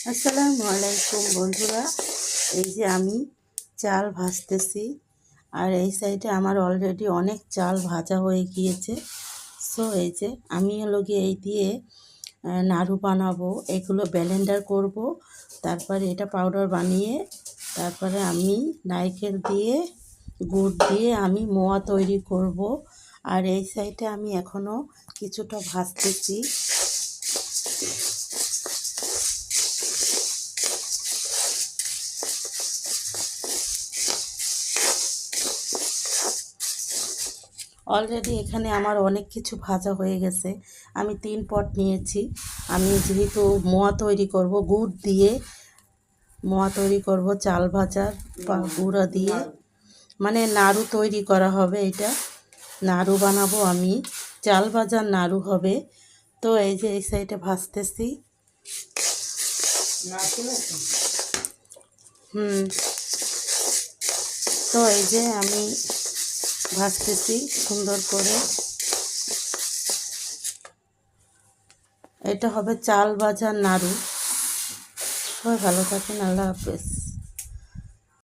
আসসালামু আলাইকুম বন্ধুরা। এই যে আমি চাল ভাজতেছি, আর এই সাইডে আমার অলরেডি অনেক চাল ভাজা হয়ে গিয়েছে। সো এই যে আমি গিয়ে এই দিয়ে নাড়ু বানাবো, এগুলো ব্লেন্ডার করব, তারপরে এটা পাউডার বানিয়ে তারপরে আমি নারকেল দিয়ে গুড় দিয়ে আমি মোয়া তৈরি করব। আর এই সাইডে আমি এখনও কিছুটা ভাজতেছি। অলরেডি এখানে আমার অনেক কিছু ভাজা হয়ে গেছে। আমি 3 পট নিয়েছি। আমি যেহেতু মোয়া তৈরি করব, গুড় দিয়ে মোয়া তৈরি করব, চাল ভাজার বা গুঁড়া দিয়ে, মানে নাড়ু তৈরি করা হবে। এটা নাড়ু বানাবো আমি, চাল ভাজার নাড়ু হবে। তো এই যে এই সাইডে ভাজতেছি। তো এই যে আমি ভাজতেছি সুন্দর করে। এটা হবে চাল ভাজার নাড়ু। সবাই ভালো থাকেন, আল্লাহ হাফেজ।